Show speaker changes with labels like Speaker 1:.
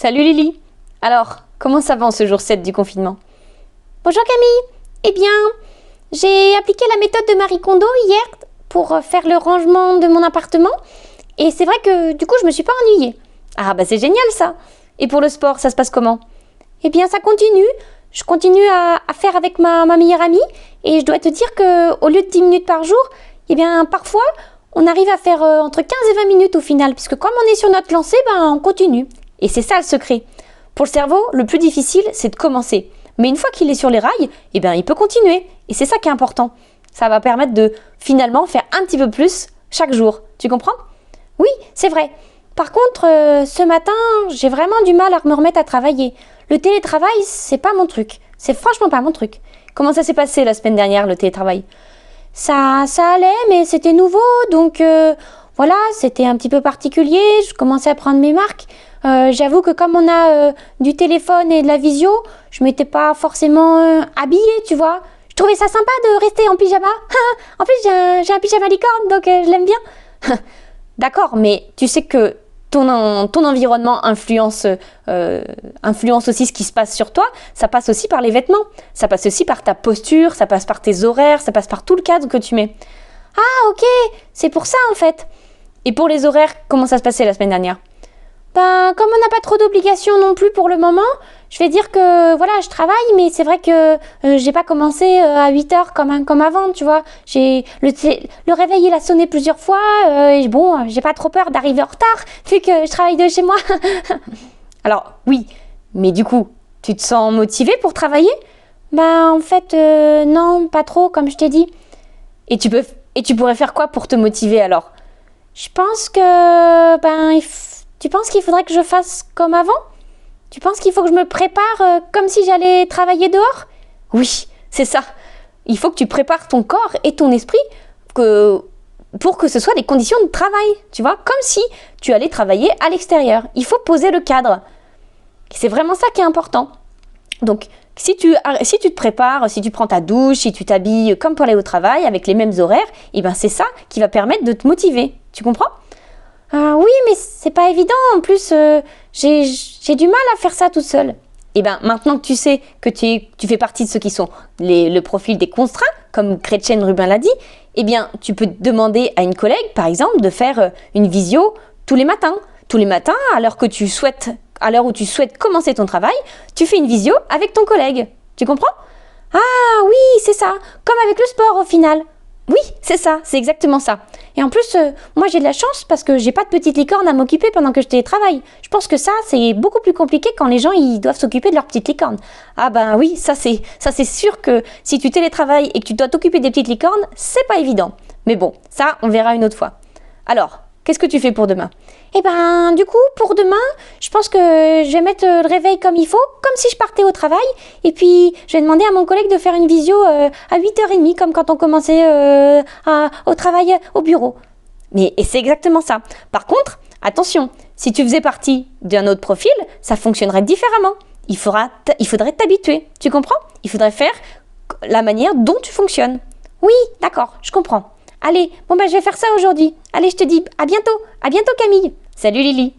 Speaker 1: Salut Lily. Alors, comment ça va en ce jour 7 du confinement?
Speaker 2: Bonjour Camille. Eh bien, j'ai appliqué la méthode de Marie Kondo hier pour faire le rangement de mon appartement. Et c'est vrai que du coup, je me suis pas ennuyée.
Speaker 1: Ah bah c'est génial ça. Et pour le sport, ça se passe comment?
Speaker 2: Eh bien, ça continue. Je continue à faire avec ma meilleure amie. Et je dois te dire qu'au lieu de 10 minutes par jour, eh bien, parfois, on arrive à faire entre 15 et 20 minutes au final. Puisque comme on est sur notre lancée, on continue.
Speaker 1: Et c'est ça le secret. Pour le cerveau, le plus difficile, c'est de commencer. Mais une fois qu'il est sur les rails, eh bien, il peut continuer. Et c'est ça qui est important. Ça va permettre de finalement faire un petit peu plus chaque jour. Tu comprends?
Speaker 2: Oui, c'est vrai. Par contre, ce matin, j'ai vraiment du mal à me remettre à travailler. Le télétravail, c'est pas mon truc. C'est franchement pas mon truc.
Speaker 1: Comment ça s'est passé la semaine dernière, le télétravail?
Speaker 2: Ça allait, mais c'était nouveau. Donc voilà, c'était un petit peu particulier. Je commençais à prendre mes marques. J'avoue que comme on a du téléphone et de la visio, je m'étais pas forcément habillée, tu vois. Je trouvais ça sympa de rester en pyjama. En plus, j'ai un pyjama licorne, donc je l'aime bien.
Speaker 1: D'accord, mais tu sais que ton environnement influence aussi ce qui se passe sur toi. Ça passe aussi par les vêtements. Ça passe aussi par ta posture, ça passe par tes horaires, ça passe par tout le cadre que tu mets.
Speaker 2: Ah ok, c'est pour ça en fait.
Speaker 1: Et pour les horaires, comment ça se passait la semaine dernière?
Speaker 2: Comme on n'a pas trop d'obligations non plus pour le moment, je vais dire que voilà, je travaille, mais c'est vrai que j'ai pas commencé à 8h comme avant, tu vois. Le réveil, il a sonné plusieurs fois, et bon, j'ai pas trop peur d'arriver en retard, vu que je travaille de chez moi.
Speaker 1: Alors, oui, mais du coup, tu te sens motivée pour travailler?
Speaker 2: En fait, non, pas trop, comme je t'ai dit.
Speaker 1: Et tu pourrais faire quoi pour te motiver alors?
Speaker 2: Je pense que, tu penses qu'il faudrait que je fasse comme avant? Tu penses qu'il faut que je me prépare comme si j'allais travailler dehors?
Speaker 1: Oui, c'est ça. Il faut que tu prépares ton corps et ton esprit pour que ce soit des conditions de travail, tu vois, comme si tu allais travailler à l'extérieur. Il faut poser le cadre. C'est vraiment ça qui est important. Donc, si tu te prépares, si tu prends ta douche, si tu t'habilles comme pour aller au travail avec les mêmes horaires, eh ben c'est ça qui va permettre de te motiver. Tu comprends?
Speaker 2: Oui, mais c'est pas évident. En plus, j'ai du mal à faire ça toute seule.
Speaker 1: Et bien, maintenant que tu sais que tu fais partie de ceux qui sont le profil des contraints, comme Gretchen Rubin l'a dit, eh bien, tu peux demander à une collègue, par exemple, de faire une visio tous les matins. Tous les matins, à l'heure où tu souhaites commencer ton travail, tu fais une visio avec ton collègue. Tu comprends?
Speaker 2: Ah oui, c'est ça. Comme avec le sport au final.
Speaker 1: Oui, c'est ça, c'est exactement ça.
Speaker 2: Et en plus, moi j'ai de la chance parce que j'ai pas de petite licorne à m'occuper pendant que je télétravaille. Je pense que ça, c'est beaucoup plus compliqué quand les gens ils doivent s'occuper de leur petite licorne.
Speaker 1: Ah ben oui, ça c'est sûr que si tu télétravailles et que tu dois t'occuper des petites licornes, c'est pas évident. Mais bon, ça, on verra une autre fois. Alors, qu'est-ce que tu fais pour demain?
Speaker 2: Du coup, pour demain, je pense que je vais mettre le réveil comme il faut, comme si je partais au travail. Et puis, je vais demander à mon collègue de faire une visio à 8h30, comme quand on commençait au travail au bureau.
Speaker 1: Et c'est exactement ça. Par contre, attention, si tu faisais partie d'un autre profil, ça fonctionnerait différemment. Il faudrait t'habituer, tu comprends? Il faudrait faire la manière dont tu fonctionnes.
Speaker 2: Oui, d'accord, je comprends. Allez, je vais faire ça aujourd'hui. Allez, je te dis à bientôt. À bientôt Camille.
Speaker 1: Salut Lily.